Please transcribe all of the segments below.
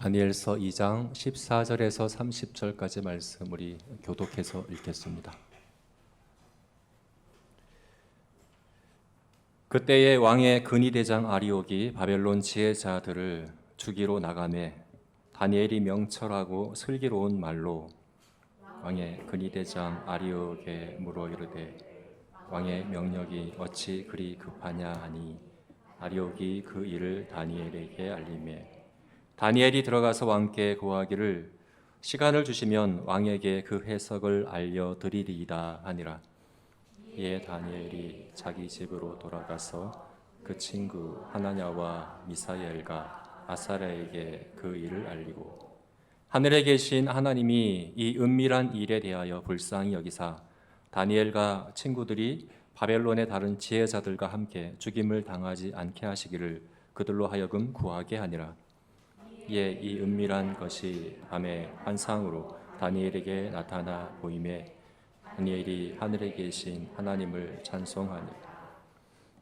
다니엘서 2장 14절에서 30절까지 말씀 우리 교독해서 읽겠습니다. 그때에 왕의 근위대장 아리옥이 바벨론 지혜자들을 죽이러 나가매 다니엘이 명철하고 슬기로운 말로 왕의 근위대장 아리옥에 물어 이르되 왕의 명령이 어찌 그리 급하냐 하니 아리옥이 그 일을 다니엘에게 알리매 다니엘이 들어가서 왕께 고하기를 시간을 주시면 왕에게 그 해석을 알려드리리이다 하니라. 이에 다니엘이 자기 집으로 돌아가서 그 친구 하나냐와 미사엘과 아사랴에게 그 일을 알리고 하늘에 계신 하나님이 이 은밀한 일에 대하여 불쌍히 여기사 다니엘과 친구들이 바벨론의 다른 지혜자들과 함께 죽임을 당하지 않게 하시기를 그들로 하여금 구하게 하니라. 이에 이 은밀한 것이 밤에 환상으로 다니엘에게 나타나 보임에 다니엘이 하늘에 계신 하나님을 찬송하니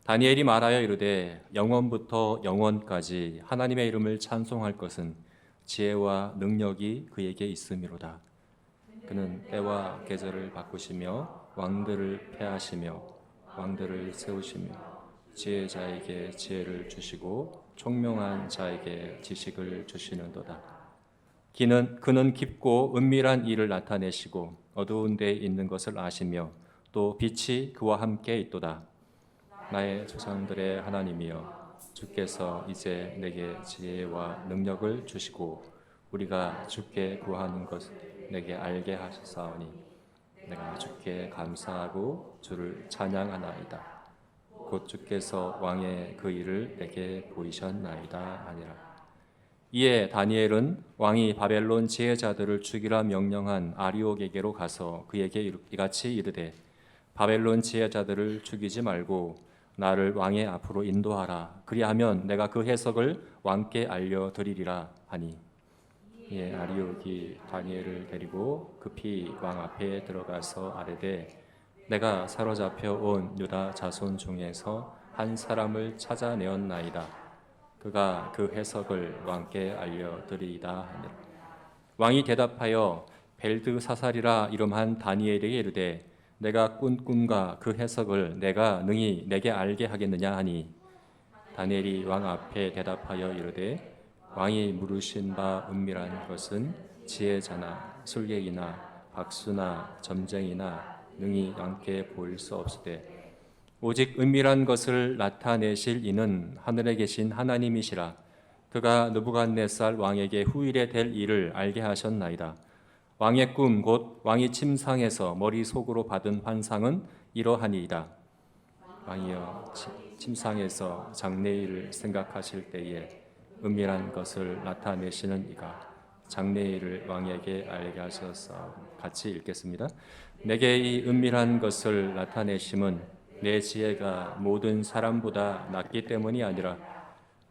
다니엘이 말하여 이르되 영원부터 영원까지 하나님의 이름을 찬송할 것은 지혜와 능력이 그에게 있음이로다. 그는 때와 계절을 바꾸시며 왕들을 폐하시며 왕들을 세우시며 지혜자에게 지혜를 주시고 총명한 자에게 지식을 주시는도다. 그는 깊고 은밀한 일을 나타내시고 어두운 데에 있는 것을 아시며 또 빛이 그와 함께 있도다. 나의 조상들의 하나님이여 주께서 이제 내게 지혜와 능력을 주시고 우리가 주께 구하는 것을 내게 알게 하셨사오니 내가 주께 감사하고 주를 찬양하나이다. 곧 주께서 왕의 그 일을 내게 보이셨나이다 하니라. 이에 다니엘은 왕이 바벨론 지혜자들을 죽이라 명령한 아리옥에게로 가서 그에게 이같이 이르되 바벨론 지혜자들을 죽이지 말고 나를 왕의 앞으로 인도하라. 그리하면 내가 그 해석을 왕께 알려드리리라 하니 이에 아리옥이 다니엘을 데리고 급히 왕 앞에 들어가서 아뢰되 내가 사로잡혀 온 유다 자손 중에서 한 사람을 찾아내었나이다. 그가 그 해석을 왕께 알려드리이다 하니라. 왕이 대답하여 벨드사살이라 이름한 다니엘에게 이르되 내가 꾼 꿈과 그 해석을 내가 능히 내게 알게 하겠느냐 하니 다니엘이 왕 앞에 대답하여 이르되 왕이 물으신 바 은밀한 것은 지혜자나 술객이나 박수나 점쟁이나 능히 양께 보일 수 없으되 오직 은밀한 것을 나타내실 이는 하늘에 계신 하나님이시라. 그가 느부갓네살 왕에게 후일에 될 일을 알게 하셨나이다. 왕의 꿈 곧 왕이 침상에서 머릿속으로 받은 환상은 이러하니이다. 왕이여 침상에서 장래일을 생각하실 때에 은밀한 것을 나타내시는 이가 장래일을 왕에게 알게 하셨사오니. 같이 읽겠습니다. 내게 이 은밀한 것을 나타내심은 내 지혜가 모든 사람보다 낫기 때문이 아니라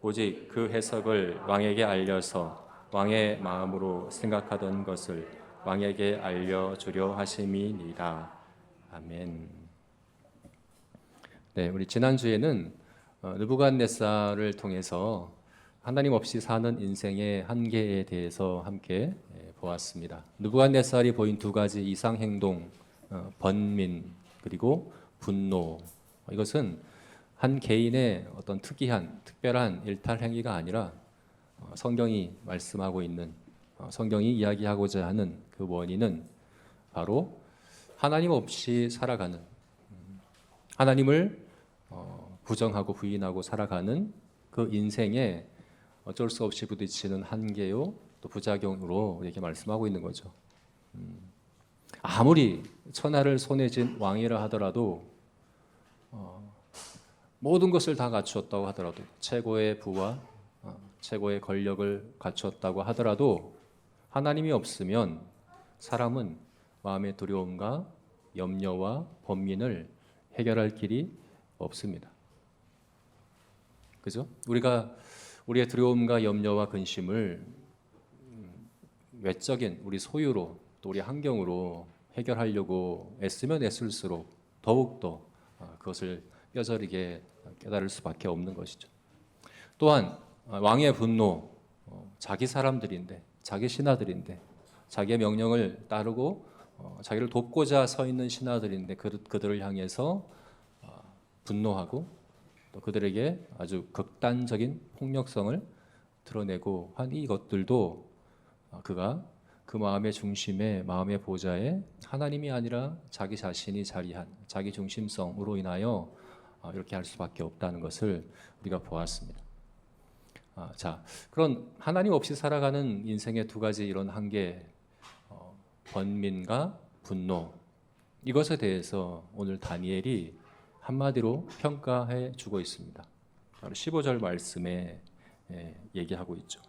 오직 그 해석을 왕에게 알려서 왕의 마음으로 생각하던 것을 왕에게 알려주려 하심이니이다. 아멘. 네, 우리 지난주에는 느부갓네살을 통해서 하나님 없이 사는 인생의 한계에 대해서 함께 보았습니다. 느부갓네살이 보인 두 가지 이상 행동, 번민 그리고 분노, 이것은 한 개인의 어떤 특별한 일탈 행위가 아니라 성경이 말씀하고 있는, 성경이 이야기하고자 하는 그 원인은 바로 하나님 없이 살아가는, 하나님을 부정하고 부인하고 살아가는 그 인생에 어쩔 수 없이 부딪히는 한계요 또 부작용으로 이렇게 말씀하고 있는 거죠. 아무리 천하를 손에 쥔 왕이라 하더라도 모든 것을 다 갖추었다고 하더라도 최고의 부와 최고의 권력을 갖추었다고 하더라도 하나님이 없으면 사람은 마음의 두려움과 염려와 번민을 해결할 길이 없습니다. 그죠? 우리의 두려움과 염려와 근심을 외적인 우리 소유로 또 우리 환경으로 해결하려고 애쓰면 애쓸수록 더욱더 그것을 뼈저리게 깨달을 수밖에 없는 것이죠. 또한 왕의 분노, 자기 사람들인데, 자기 신하들인데, 자기의 명령을 따르고 자기를 돕고자 서 있는 신하들인데 그들을 향해서 분노하고 또 그들에게 아주 극단적인 폭력성을 드러내고 한 이것들도 그가 그 마음의 중심에, 마음의 보좌에 하나님이 아니라 자기 자신이 자리한 자기 중심성으로 인하여 이렇게 할 수밖에 없다는 것을 우리가 보았습니다. 자, 그런 하나님 없이 살아가는 인생의 두 가지 이런 한계, 번민과 분노, 이것에 대해서 오늘 다니엘이 한마디로 평가해 주고 있습니다. 바로 15절 말씀에 얘기하고 있죠.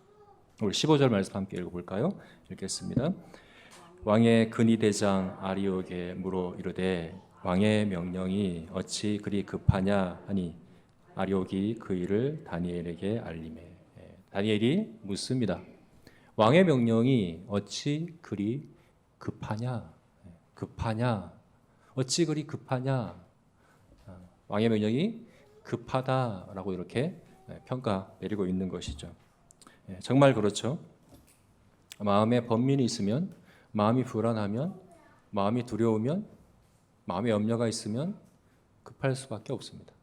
우리 15절 말씀 함께 읽어볼까요? 읽겠습니다. 왕의 근위대장 아리옥에 물어 이르되 왕의 명령이 어찌 그리 급하냐 하니 아리옥이 그 일을 다니엘에게 알리매. 다니엘이 묻습니다. 왕의 명령이 어찌 그리 급하냐? 급하냐? 어찌 그리 급하냐? 왕의 명령이 급하다라고 이렇게 평가 내리고 있는 것이죠. 정말 그렇죠. 마음에 번민이 있으면, 마음이 불안하면, 마음이 두려우면, 마음에 염려가 있으면 급할 수밖에 없습니다.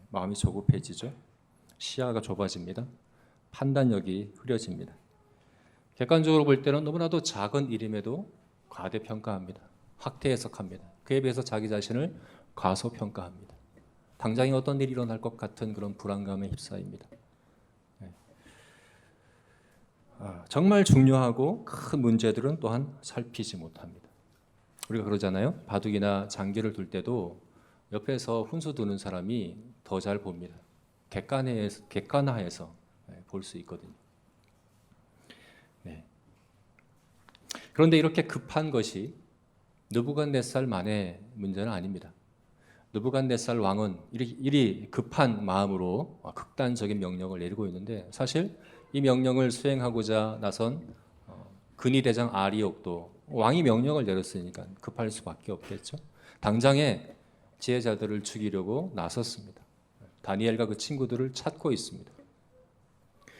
마음이 조급해지죠. 시야가 좁아집니다. 판단력이 흐려집니다. 객관적으로 볼 때는 너무나도 작은 일임에도 과대평가합니다. 확대 해석합니다. 그에 비해서 자기 자신을 과소평가합니다. 당장에 어떤 일이 일어날 것 같은 그런 불안감에 휩싸입니다. 정말 중요하고 큰 문제들은 또한 살피지 못합니다. 우리가 그러잖아요. 바둑이나 장기를 둘 때도 옆에서 훈수 두는 사람이 더 잘 봅니다. 객관화해서 볼 수 있거든요. 그런데 이렇게 급한 것이 느부갓네살만의 문제는 아닙니다. 느부갓네살 왕은 이리 급한 마음으로 극단적인 명령을 내리고 있는데 사실 이 명령을 수행하고자 나선 근위대장 아리옥도 왕이 명령을 내렸으니까 급할 수밖에 없겠죠. 당장에 지혜자들을 죽이려고 나섰습니다. 다니엘과 그 친구들을 찾고 있습니다.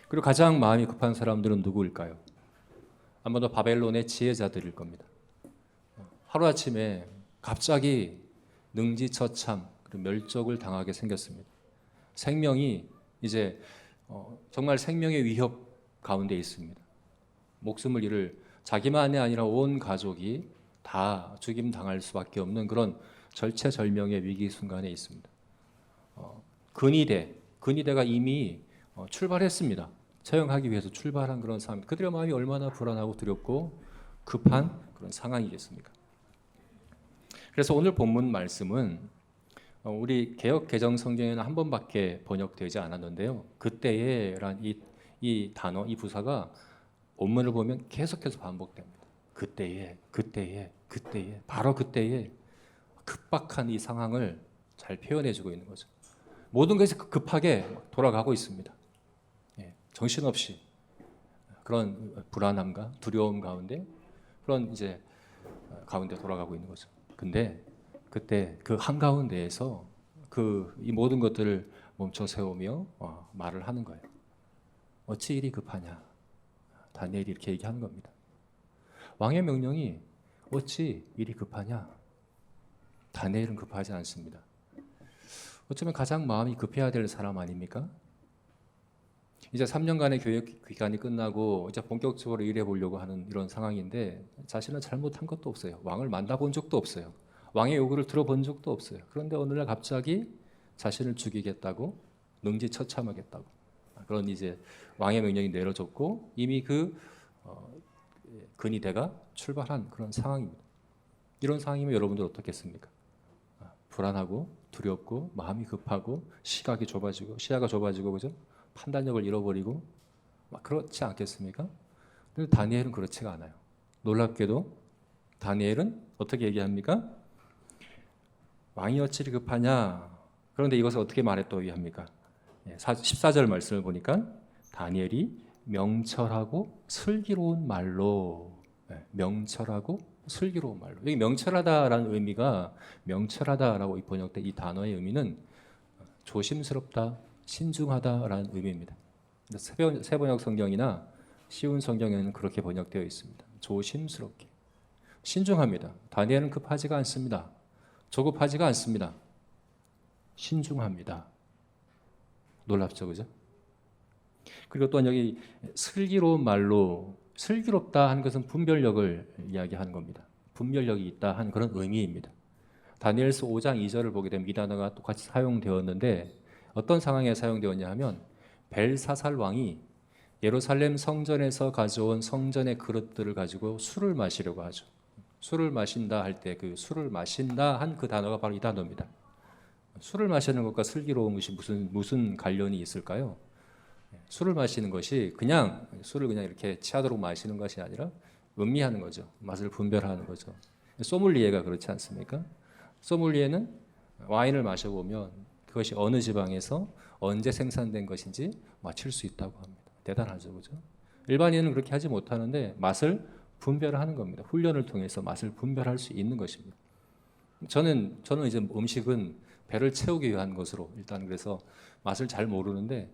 그리고 가장 마음이 급한 사람들은 누구일까요? 아마도 바벨론의 지혜자들일 겁니다. 하루아침에 갑자기 능지처참 멸족을 당하게 생겼습니다. 생명이 이제 정말 생명의 위협 가운데 있습니다. 목숨을 잃을 자기만이 아니라 온 가족이 다 죽임 당할 수밖에 없는 그런 절체절명의 위기 순간에 있습니다. 근위대가 이미 출발했습니다. 처형하기 위해서 출발한 그런 상황. 그들의 마음이 얼마나 불안하고 두렵고 급한 그런 상황이겠습니까? 그래서 오늘 본문 말씀은 우리 개역 개정 성경에는 한 번밖에 번역되지 않았는데요. 그때에란 이 단어, 이 부사가 본문을 보면 계속해서 반복됩니다. 그때에, 바로 그때에 급박한 이 상황을 잘 표현해주고 있는 거죠. 모든 것이 급하게 돌아가고 있습니다. 정신없이 그런 불안함과 두려움 가운데 그런 이제 가운데 돌아가고 있는 거죠. 근데 그때 그 한가운데에서 이 모든 것들을 멈춰 세우며 말을 하는 거예요. 어찌 일이 급하냐? 다니엘이 이렇게 얘기하는 겁니다. 왕의 명령이 어찌 일이 급하냐? 다니엘은 급하지 않습니다. 어쩌면 가장 마음이 급해야 될 사람 아닙니까? 이제 3년간의 교육 기간이 끝나고 이제 본격적으로 일해 보려고 하는 이런 상황인데 자신은 잘못한 것도 없어요. 왕을 만나본 적도 없어요. 왕의 요구를 들어본 적도 없어요. 그런데 어느 날 갑자기 자신을 죽이겠다고 능지처참하겠다고 그런 이제 왕의 명령이 내려졌고 이미 근위대가 출발한 그런 상황입니다. 이런 상황이면 여러분들 어떻겠습니까? 불안하고 두렵고 마음이 급하고 시야가 좁아지고 그죠? 판단력을 잃어버리고 그렇지 않겠습니까? 근데 다니엘은 그렇지가 않아요. 놀랍게도 다니엘은 어떻게 얘기합니까? 왕이 어찌 급하냐? 그런데 이것을 어떻게 말했다고 합니까? 14절 말씀을 보니까 다니엘이 명철하고 슬기로운 말로 여기 명철하다라는 의미가 명철하다라고 번역된 이 단어의 의미는 조심스럽다, 신중하다라는 의미입니다. 새 번역 성경이나 쉬운 성경에는 그렇게 번역되어 있습니다. 조심스럽게. 신중합니다. 다니엘은 급하지가 않습니다. 조급하지가 않습니다. 신중합니다. 놀랍죠, 그죠? 그리고 또한 여기 슬기로운 말로, 슬기롭다 하는 것은 분별력을 이야기하는 겁니다. 분별력이 있다 하는 그런 의미입니다. 다니엘서 5장 2절을 보게 되면 이 단어가 똑같이 사용되었는데 어떤 상황에 사용되었냐 하면 벨사살 왕이 예루살렘 성전에서 가져온 성전의 그릇들을 가지고 술을 마시려고 하죠. 술을 마신다 할 때 그 술을 마신다 한 그 단어가 바로 이 단어입니다. 술을 마시는 것과 슬기로운 것이 무슨 관련이 있을까요? 술을 마시는 것이 그냥 술을 그냥 이렇게 취하도록 마시는 것이 아니라 음미하는 거죠. 맛을 분별하는 거죠. 소믈리에가 그렇지 않습니까? 소믈리에는 와인을 마셔보면 그것이 어느 지방에서 언제 생산된 것인지 맞힐 수 있다고 합니다. 대단하죠, 그죠? 일반인은 그렇게 하지 못하는데 맛을 분별하는 겁니다. 훈련을 통해서 맛을 분별할 수 있는 것입니다. 저는 이제 음식은 배를 채우기 위한 것으로 일단 그래서 맛을 잘 모르는데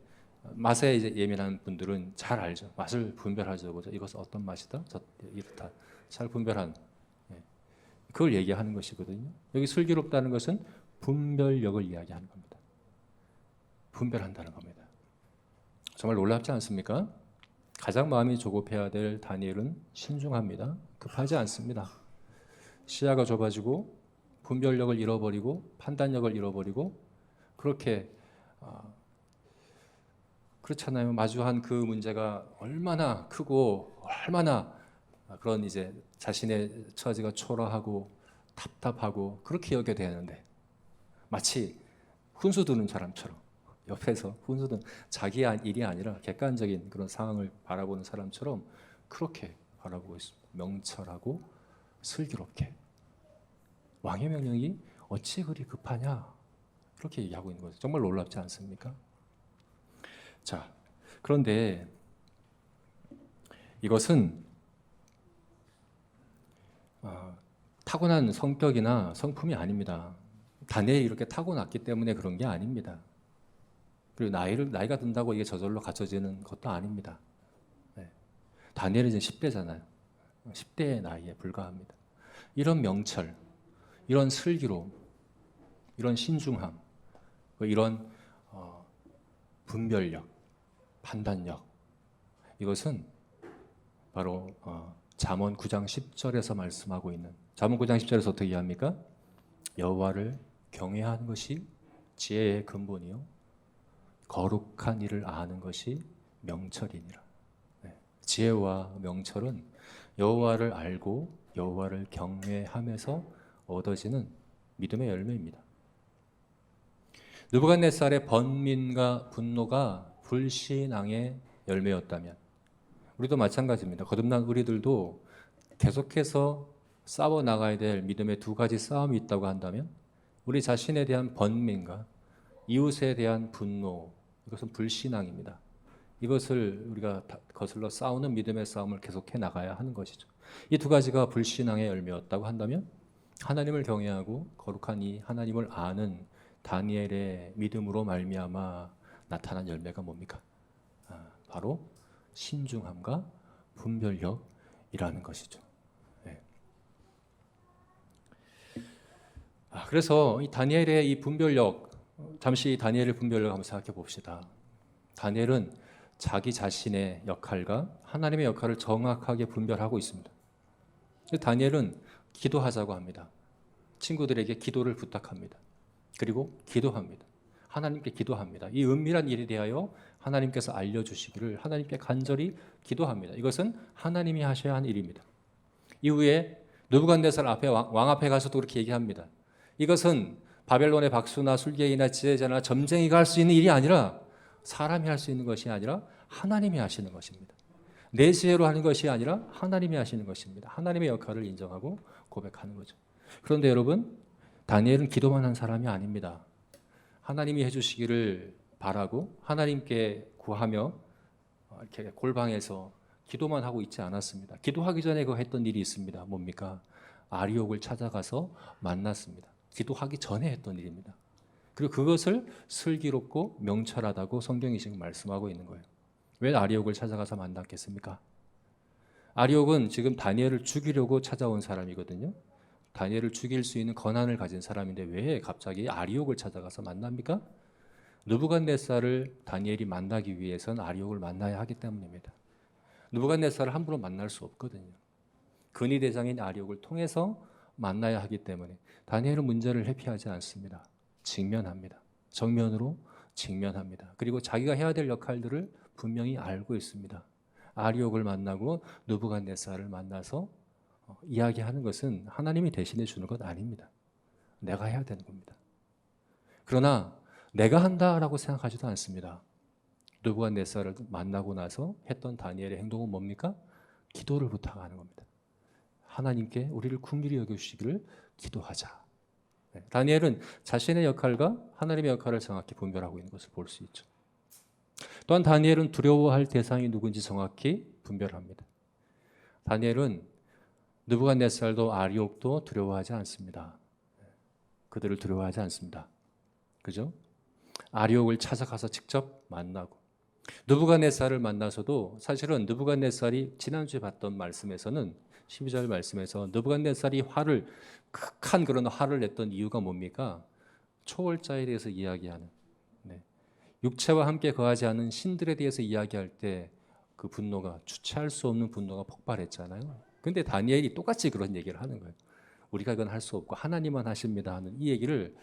맛에 이제 예민한 분들은 잘 알죠. 맛을 분별하죠, 그죠? 이것은 어떤 맛이다, 이렇다. 잘 분별한. 그걸 얘기하는 것이거든요. 여기 슬기롭다는 것은 분별력을 이야기하는 겁니다. 분별한다는 겁니다. 정말 놀랍지 않습니까? 가장 마음이 조급해야 될 다니엘은 신중합니다. 급하지 않습니다. 시야가 좁아지고 분별력을 잃어버리고 판단력을 잃어버리고 그렇게 그렇잖아요. 마주한 그 문제가 얼마나 크고 얼마나 그런 이제 자신의 처지가 초라하고 답답하고 그렇게 여겨 되는데 마치 훈수 두는 사람처럼 옆에서 훈수 두는 자기 일이 아니라 객관적인 그런 상황을 바라보는 사람처럼 그렇게 바라보고 있습니다. 명철하고 슬기롭게. 왕의 명령이 어찌 그리 급하냐 이렇게 얘기하고 있는 거죠. 정말 놀랍지 않습니까? 자, 그런데 이것은 타고난 성격이나 성품이 아닙니다. 다니엘이 이렇게 타고났기 때문에 그런 게 아닙니다. 그리고 나이가 든다고 이게 저절로 갖춰지는 것도 아닙니다. 네. 다니엘은 이제 10대잖아요. 10대의 나이에 불과합니다. 이런 명철, 이런 슬기로움, 이런 신중함, 이런 분별력, 판단력, 이것은 바로 잠언 9장 10절에서 말씀하고 있는, 잠언 9장 10절에서 어떻게 합니까? 여호와를 경외하는 것이 지혜의 근본이요 거룩한 일을 아는 것이 명철이니라. 네. 지혜와 명철은 여호와를 알고 여호와를 경외하면서 얻어지는 믿음의 열매입니다. 느부갓네살의 번민과 분노가 불신앙의 열매였다면 우리도 마찬가지입니다. 거듭난 우리들도 계속해서 싸워 나가야 될 믿음의 두 가지 싸움이 있다고 한다면 우리 자신에 대한 번민과 이웃에 대한 분노, 이것은 불신앙입니다. 이것을 우리가 거슬러 싸우는 믿음의 싸움을 계속해 나가야 하는 것이죠. 이 두 가지가 불신앙의 열매였다고 한다면 하나님을 경외하고 거룩한 이 하나님을 아는 다니엘의 믿음으로 말미암아 나타난 열매가 뭡니까? 바로 신중함과 분별력이라는 것이죠. 네. 그래서 이 다니엘의 이 분별력, 잠시 다니엘의 분별력 한번 생각해 봅시다. 다니엘은 자기 자신의 역할과 하나님의 역할을 정확하게 분별하고 있습니다. 다니엘은 기도하자고 합니다. 친구들에게 기도를 부탁합니다. 그리고 기도합니다. 하나님께 기도합니다. 이 은밀한 일에 대하여 하나님께서 알려주시기를 하나님께 간절히 기도합니다. 이것은 하나님이 하셔야 하는 일입니다. 이후에 느부갓네살 앞에 왕 앞에 가서도 그렇게 얘기합니다. 이것은 바벨론의 박수나 술객이나 지혜자나 점쟁이가 할 수 있는 일이 아니라 사람이 할 수 있는 것이 아니라 하나님이 하시는 것입니다. 내 지혜로 하는 것이 아니라 하나님이 하시는 것입니다. 하나님의 역할을 인정하고 고백하는 거죠. 그런데 여러분, 다니엘은 기도만 한 사람이 아닙니다. 하나님이 해주시기를 바라고 하나님께 구하며 이렇게 골방에서 기도만 하고 있지 않았습니다. 기도하기 전에 그 했던 일이 있습니다. 뭡니까? 아리옥을 찾아가서 만났습니다. 기도하기 전에 했던 일입니다. 그리고 그것을 슬기롭고 명철하다고 성경이 지금 말씀하고 있는 거예요. 왜 아리옥을 찾아가서 만났겠습니까? 아리옥은 지금 다니엘을 죽이려고 찾아온 사람이거든요. 다니엘을 죽일 수 있는 권한을 가진 사람인데 왜 갑자기 아리옥을 찾아가서 만납니까? 느부갓네살을 다니엘이 만나기 위해서는 아리옥을 만나야 하기 때문입니다. 느부갓네살을 함부로 만날 수 없거든요. 근위대장인 아리옥을 통해서 만나야 하기 때문에 다니엘은 문제를 회피하지 않습니다. 직면합니다. 정면으로 직면합니다. 그리고 자기가 해야 될 역할들을 분명히 알고 있습니다. 아리옥을 만나고 느부갓네살을 만나서 이야기하는 것은 하나님이 대신해 주는 것 아닙니다. 내가 해야 되는 겁니다. 그러나 내가 한다라고 생각하지도 않습니다. 느부갓네살을 만나고 나서 했던 다니엘의 행동은 뭡니까? 기도를 부탁하는 겁니다. 하나님께 우리를 긍휼히 여겨주시기를 기도하자. 다니엘은 자신의 역할과 하나님의 역할을 정확히 분별하고 있는 것을 볼 수 있죠. 또한 다니엘은 두려워할 대상이 누군지 정확히 분별합니다. 다니엘은 느부갓네살도 아리옥도 두려워하지 않습니다. 그들을 두려워하지 않습니다. 그죠? 아리옥을 찾아가서 직접 만나고 느부갓네살을 만나서도 사실은 느부갓네살이 지난주에 봤던 말씀에서는 12절 말씀에서 느부갓네살이 극한 그런 화를 냈던 이유가 뭡니까? 초월자에 대해서 이야기하는 육체와 함께 거하지 않은 신들에 대해서 이야기할 때 그 분노가 주체할 수 없는 분노가 폭발했잖아요. 그런데 다니엘이 똑같이 그런 얘기를 하는 거예요. 우리가 이건 할 수 없고 하나님만 하십니다 하는 이 얘기를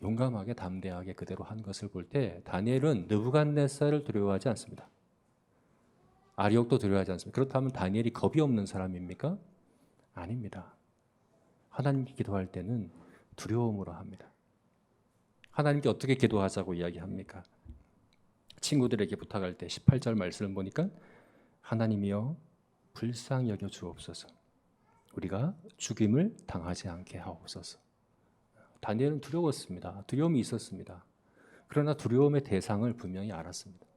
용감하게 담대하게 그대로 한 것을 볼 때 다니엘은 느부갓네살을 두려워하지 않습니다. 아리옥도 두려워하지 않습니다. 그렇다면 다니엘이 겁이 없는 사람입니까? 아닙니다. 하나님께 기도할 때는 두려움으로 합니다. 하나님께 어떻게 기도하자고 이야기합니까? 친구들에게 부탁할 때 18절 말씀을 보니까 하나님이여 불쌍히 여겨 주옵소서. 우리가 죽임을 당하지 않게 하옵소서. 다니엘은 두려웠습니다. 두려움이 있었습니다. 그러나 두려움의 대상을 분명히 알았습니다.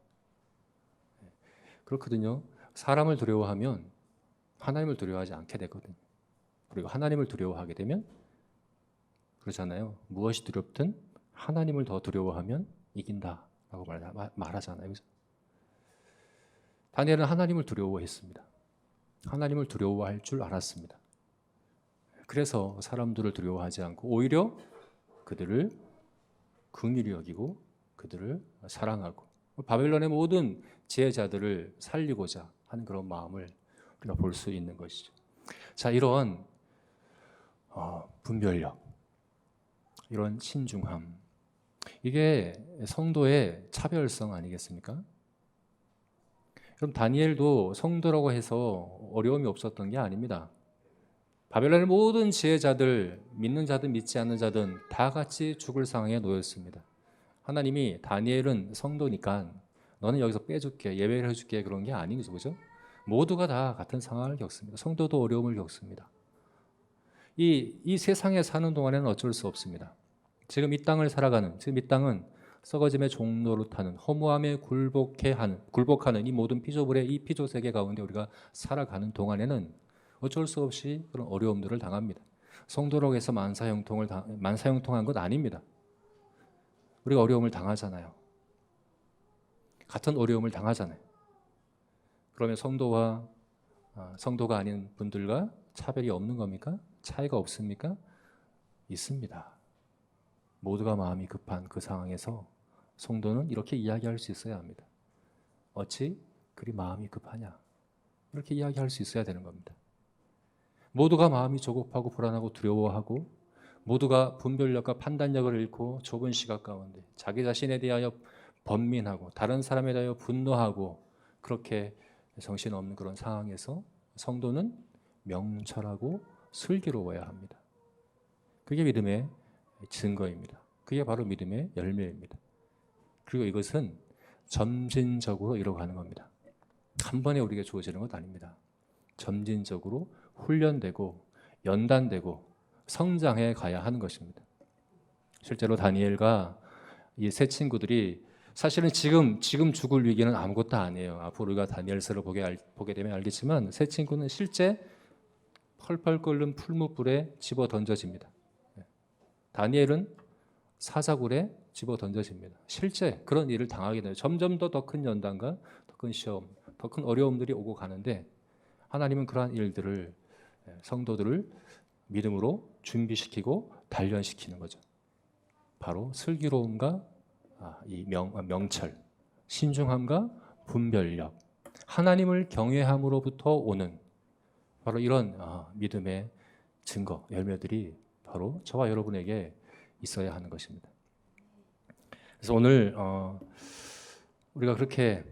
그렇거든요. 사람을 두려워하면 하나님을 두려워하지 않게 되거든요. 그리고 하나님을 두려워하게 되면 그러잖아요. 무엇이 두렵든 하나님을 더 두려워하면 이긴다라고 말하잖아요. 그래서 다니엘은 하나님을 두려워했습니다. 하나님을 두려워할 줄 알았습니다. 그래서 사람들을 두려워하지 않고 오히려 그들을 긍휼히 여기고 그들을 사랑하고 바벨론의 모든 지혜자들을 살리고자 하는 그런 마음을 우리가 볼 수 있는 것이죠. 자, 이런 분별력, 이런 신중함, 이게 성도의 차별성 아니겠습니까? 그럼 다니엘도 성도라고 해서 어려움이 없었던 게 아닙니다. 바벨론의 모든 지혜자들, 믿는 자든 믿지 않는 자든 다 같이 죽을 상황에 놓였습니다. 하나님이 다니엘은 성도니까 너는 여기서 빼줄게, 예배를 해줄게 그런 게 아니죠, 그죠? 모두가 다 같은 상황을 겪습니다. 성도도 어려움을 겪습니다. 이 세상에 사는 동안에는 어쩔 수 없습니다. 지금 이 땅을 살아가는, 지금 이 땅은 썩어짐의 종로로 타는 허무함에 굴복하는 이 모든 피조물의 이 피조 세계 가운데 우리가 살아가는 동안에는 어쩔 수 없이 그런 어려움들을 당합니다. 성도라고 해서 만사형통한 것 아닙니다. 우리가 어려움을 당하잖아요. 같은 어려움을 당하잖아요. 그러면 성도가 아닌 분들과 차별이 없는 겁니까? 차이가 없습니까? 있습니다. 모두가 마음이 급한 그 상황에서 성도는 이렇게 이야기할 수 있어야 합니다. 어찌 그리 마음이 급하냐? 이렇게 이야기할 수 있어야 되는 겁니다. 모두가 마음이 조급하고 불안하고 두려워하고 모두가 분별력과 판단력을 잃고 좁은 시각 가운데 자기 자신에 대하여 번민하고 다른 사람에 대하여 분노하고 그렇게 정신없는 그런 상황에서 성도는 명철하고 슬기로워야 합니다. 그게 믿음의 증거입니다. 그게 바로 믿음의 열매입니다. 그리고 이것은 점진적으로 이뤄가는 겁니다. 한 번에 우리에게 주어지는 것 아닙니다. 점진적으로 훈련되고 연단되고 성장해 가야 하는 것입니다. 실제로 다니엘과 이 세 친구들이 사실은 지금 죽을 위기는 아무것도 아니에요. 앞으로 우리가 다니엘서를 보게 되면 알겠지만 세 친구는 실제 펄펄 끓는 풀무불에 집어 던져집니다. 다니엘은 사자굴에 집어 던져집니다. 실제 그런 일을 당하게 돼요. 점점 더 큰 연단과 더 큰 시험, 더 큰 어려움들이 오고 가는데 하나님은 그러한 일들을 성도들을 믿음으로 준비시키고 단련시키는 거죠. 바로 슬기로움과 이 명철, 신중함과 분별력, 하나님을 경외함으로부터 오는 바로 이런 믿음의 증거, 열매들이 바로 저와 여러분에게 있어야 하는 것입니다. 그래서 오늘 우리가 그렇게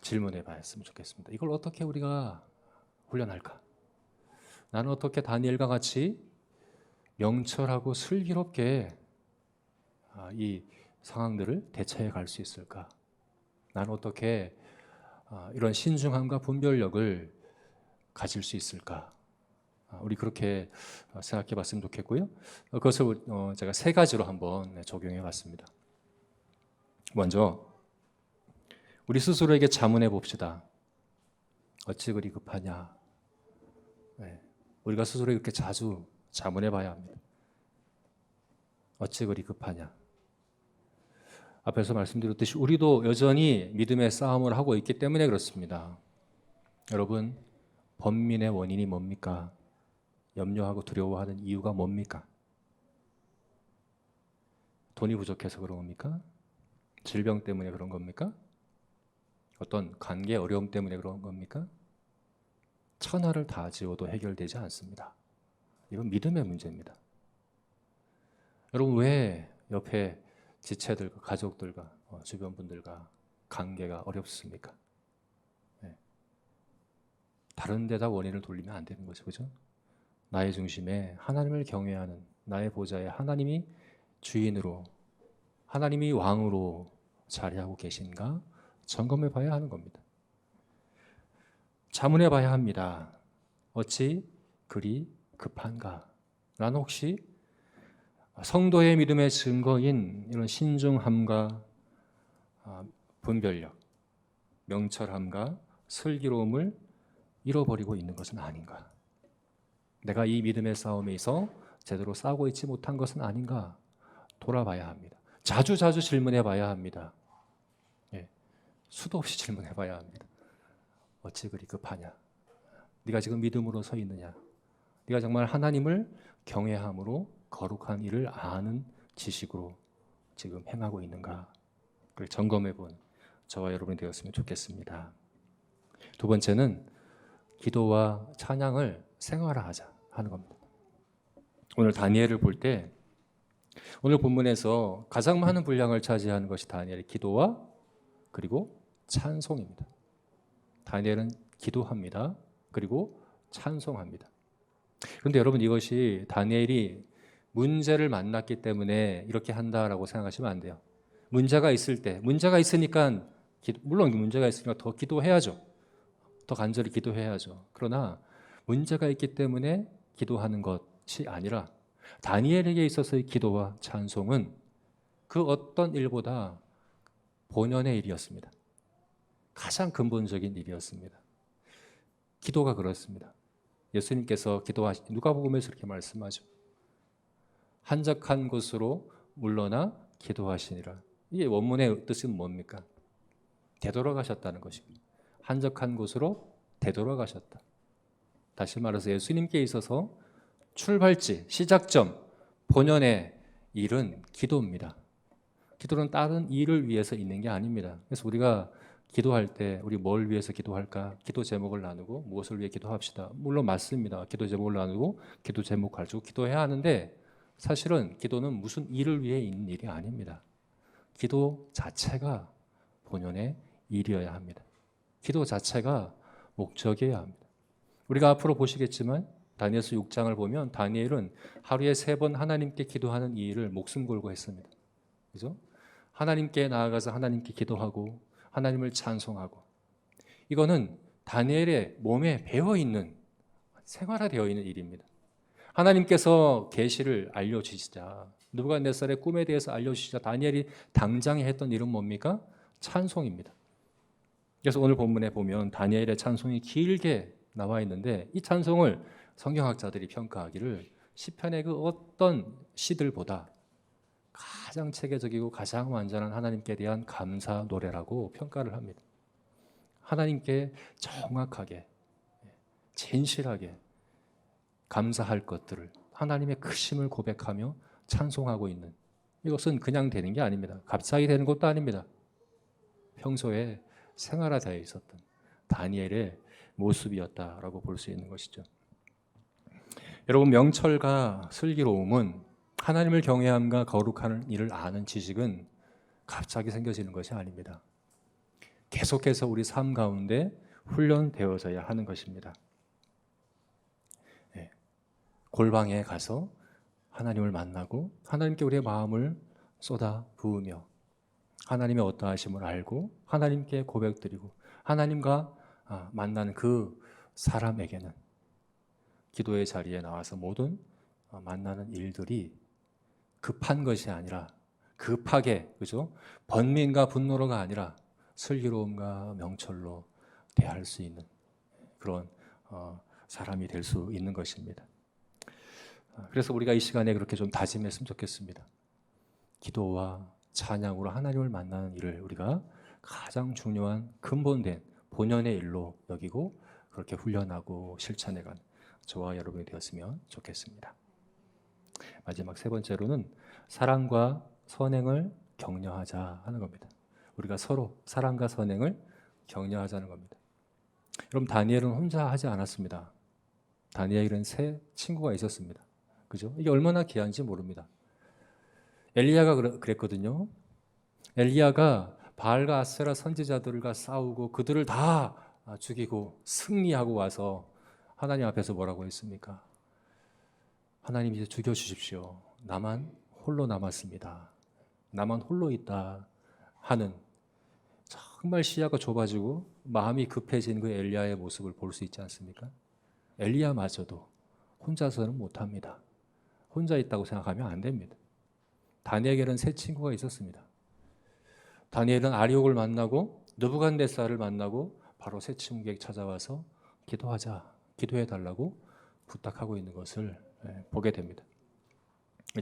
질문해 봤으면 좋겠습니다. 이걸 어떻게 우리가 훈련할까? 나는 어떻게 다니엘과 같이 명철하고 슬기롭게 이 상황들을 대처해 갈 수 있을까? 나는 어떻게 이런 신중함과 분별력을 가질 수 있을까? 우리 그렇게 생각해 봤으면 좋겠고요. 그것을 제가 세 가지로 한번 적용해 봤습니다. 먼저 우리 스스로에게 자문해 봅시다. 어찌 그리 급하냐? 우리가 스스로에게 그렇게 자주 자문해 봐야 합니다. 어찌 그리 급하냐? 앞에서 말씀드렸듯이 우리도 여전히 믿음의 싸움을 하고 있기 때문에 그렇습니다. 여러분, 번민의 원인이 뭡니까? 염려하고 두려워하는 이유가 뭡니까? 돈이 부족해서 그런 겁니까? 질병 때문에 그런 겁니까? 어떤 관계 어려움 때문에 그런 겁니까? 천하를 다 지어도 해결되지 않습니다. 이건 믿음의 문제입니다. 여러분, 왜 옆에 지체들과 가족들과 주변 분들과 관계가 어렵습니까? 다른 데다 원인을 돌리면 안 되는 거죠. 그죠? 나의 중심에 하나님을 경외하는 나의 보좌에 하나님이 주인으로, 하나님이 왕으로 자리하고 계신가 점검해 봐야 하는 겁니다. 자문해 봐야 합니다. 어찌 그리 급한가? 나는 혹시 성도의 믿음의 증거인 이런 신중함과 분별력, 명철함과 슬기로움을 잃어버리고 있는 것은 아닌가? 내가 이 믿음의 싸움에서 제대로 싸우고 있지 못한 것은 아닌가? 돌아봐야 합니다. 자주 질문해 봐야 합니다. 수도 없이 질문해 봐야 합니다. 어찌 그리 급하냐? 네가 지금 믿음으로 서 있느냐? 네가 정말 하나님을 경외함으로 거룩한 일을 아는 지식으로 지금 행하고 있는가? 그걸 점검해 본 저와 여러분이 되었으면 좋겠습니다. 두 번째는 기도와 찬양을 생활화하자 하는 겁니다. 오늘 다니엘을 볼 때 오늘 본문에서 가장 많은 분량을 차지하는 것이 다니엘의 기도와 그리고 찬송입니다. 다니엘은 기도합니다. 그리고 찬송합니다. 그런데 여러분, 이것이 다니엘이 문제를 만났기 때문에 이렇게 한다라고 생각하시면 안 돼요. 문제가 있을 때, 문제가 있으니까 물론 문제가 있으니까 더 기도해야죠. 더 간절히 기도해야죠. 그러나 문제가 있기 때문에 기도하는 것이 아니라 다니엘에게 있어서의 기도와 찬송은 그 어떤 일보다 본연의 일이었습니다. 가장 근본적인 일이었습니다. 기도가 그렇습니다. 예수님께서 누가복음에서 이렇게 말씀하죠. 한적한 곳으로 물러나 기도하시니라. 이게 원문의 뜻은 뭡니까? 되돌아가셨다는 것입니다. 한적한 곳으로 되돌아가셨다. 다시 말해서 예수님께 있어서 출발지, 시작점, 본연의 일은 기도입니다. 기도는 다른 일을 위해서 있는 게 아닙니다. 그래서 우리가 기도할 때 우리 뭘 위해서 기도할까? 기도 제목을 나누고 무엇을 위해 기도합시다. 물론 맞습니다. 기도 제목을 나누고 기도 제목 가지고 기도해야 하는데 사실은 기도는 무슨 일을 위해 있는 일이 아닙니다. 기도 자체가 본연의 일이어야 합니다. 기도 자체가 목적이어야 합니다. 우리가 앞으로 보시겠지만 다니엘서 6장을 보면 다니엘은 하루에 3번 하나님께 기도하는 이 일을 목숨 걸고 했습니다. 그죠? 하나님께 나아가서 하나님께 기도하고 하나님을 찬송하고, 이거는 다니엘의 몸에 배어있는, 생활화되어 있는 일입니다. 하나님께서 계시를 알려주시자, 느부갓네살의 꿈에 대해서 알려주시자 다니엘이 당장에 했던 일은 뭡니까? 찬송입니다. 그래서 오늘 본문에 보면 다니엘의 찬송이 길게 나와 있는데 이 찬송을 성경학자들이 평가하기를 시편의 그 어떤 시들보다 가장 체계적이고 가장 완전한 하나님께 대한 감사 노래라고 평가를 합니다. 하나님께 정확하게 진실하게 감사할 것들을 하나님의 크심을 고백하며 찬송하고 있는, 이것은 그냥 되는 게 아닙니다. 갑자기 되는 것도 아닙니다. 평소에 생활화되어 있었던 다니엘의 모습이었다라고 볼 수 있는 것이죠. 여러분, 명철과 슬기로움은 하나님을 경외함과 거룩한 일을 아는 지식은 갑자기 생겨지는 것이 아닙니다. 계속해서 우리 삶 가운데 훈련되어져야 하는 것입니다. 골방에 가서 하나님을 만나고 하나님께 우리의 마음을 쏟아 부으며 하나님의 어떠하심을 알고 하나님께 고백드리고 하나님과 만나는 그 사람에게는 기도의 자리에 나와서 모든 만나는 일들이 급한 것이 아니라 급하게, 그죠? 번민과 분노로가 아니라 슬기로움과 명철로 대할 수 있는 그런 사람이 될 수 있는 것입니다. 그래서 우리가 이 시간에 그렇게 좀 다짐했으면 좋겠습니다. 기도와 찬양으로 하나님을 만나는 일을 우리가 가장 중요한 근본된 본연의 일로 여기고 그렇게 훈련하고 실천해가는 저와 여러분이 되었으면 좋겠습니다. 마지막 세 번째로는 사랑과 선행을 격려하자 하는 겁니다. 우리가 서로 사랑과 선행을 격려하자는 겁니다. 여러분, 다니엘은 혼자 하지 않았습니다. 다니엘은 세 친구가 있었습니다. 그죠? 이게 얼마나 귀한지 모릅니다. 엘리야가 그랬거든요. 엘리야가 바알과 아세라 선지자들과 싸우고 그들을 다 죽이고 승리하고 와서 하나님 앞에서 뭐라고 했습니까? 하나님, 이제 죽여주십시오. 나만 홀로 남았습니다. 나만 홀로 있다 하는, 정말 시야가 좁아지고 마음이 급해진 그 엘리야의 모습을 볼 수 있지 않습니까? 엘리야마저도 혼자서는 못합니다. 혼자 있다고 생각하면 안 됩니다. 다니엘에게는 세 친구가 있었습니다. 다니엘은 아리옥을 만나고 느부갓네살을 만나고 바로 세 친구에게 찾아와서 기도하자, 기도해달라고 부탁하고 있는 것을 보게 됩니다.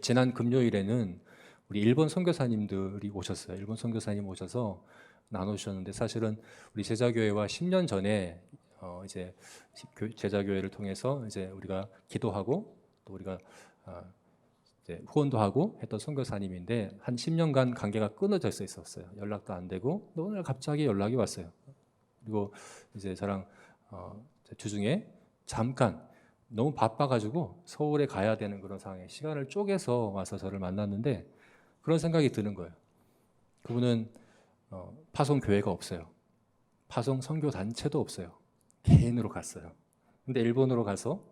지난 금요일에는 우리 일본 선교사님들이 오셨어요. 일본 선교사님 오셔서 나누셨는데, 사실은 우리 제자교회와 10년 전에 이제 제자교회를 통해서 이제 우리가 기도하고 또 우리가 이제 후원도 하고 했던 선교사님인데, 한 10년간 관계가 끊어져 있었어요. 연락도 안 되고 오늘 갑자기 연락이 왔어요. 그리고 이제 저랑 주중에 잠깐 너무 바빠가지고 서울에 가야 되는 그런 상황에 시간을 쪼개서 와서 저를 만났는데, 그런 생각이 드는 거예요. 그분은 파송 교회가 없어요. 파송 선교 단체도 없어요. 개인으로 갔어요. 근데 일본으로 가서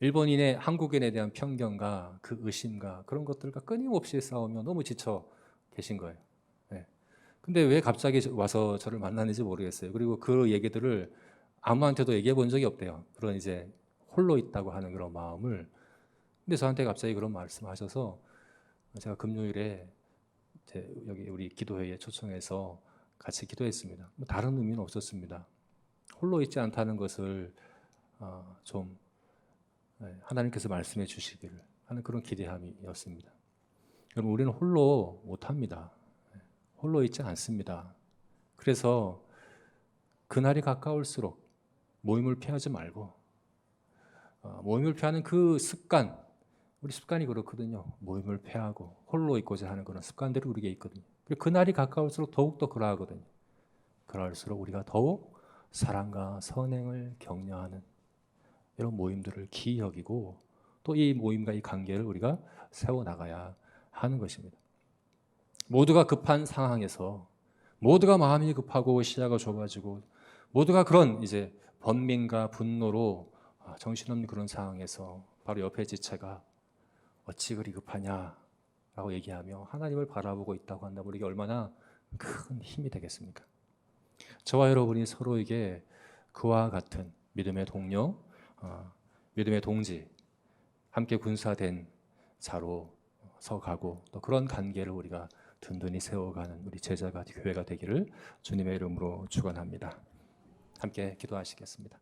일본인의 한국인에 대한 편견과 그 의심과 그런 것들과 끊임없이 싸우며 너무 지쳐 계신 거예요. 네. 근데 왜 갑자기 와서 저를 만나는지 모르겠어요. 그리고 그 얘기들을 아무한테도 얘기해 본 적이 없대요. 그런 이제 홀로 있다고 하는 그런 마음을. 근데 저한테 갑자기 그런 말씀하셔서 제가 금요일에 여기 우리 기도회에 초청해서 같이 기도했습니다. 다른 의미는 없었습니다. 홀로 있지 않다는 것을 좀 하나님께서 말씀해 주시기를 하는 그런 기대함이었습니다. 여러분, 우리는 홀로 못합니다. 홀로 있지 않습니다. 그래서 그날이 가까울수록 모임을 피하지 말고, 모임을 피하는 그 습관, 우리 습관이 그렇거든요. 모임을 피하고 홀로 있고자 하는 그런 습관들이 우리에게 있거든요. 그날이 가까울수록 더욱더 그러하거든요. 그럴수록 우리가 더욱 사랑과 선행을 격려하는 이런 모임들을 기이 여기고 또 이 모임과 이 관계를 우리가 세워나가야 하는 것입니다. 모두가 급한 상황에서, 모두가 마음이 급하고 시야가 좁아지고 모두가 그런 이제 번민과 분노로 정신없는 그런 상황에서 바로 옆에 지체가 어찌 그리 급하냐라고 얘기하며 하나님을 바라보고 있다고 한다면 우리가 얼마나 큰 힘이 되겠습니까? 저와 여러분이 서로에게 그와 같은 믿음의 동료, 믿음의 동지, 함께 군사된 자로 서가고 또 그런 관계를 우리가 든든히 세워가는 우리 제자가 교회가 되기를 주님의 이름으로 축원합니다. 함께 기도하시겠습니다.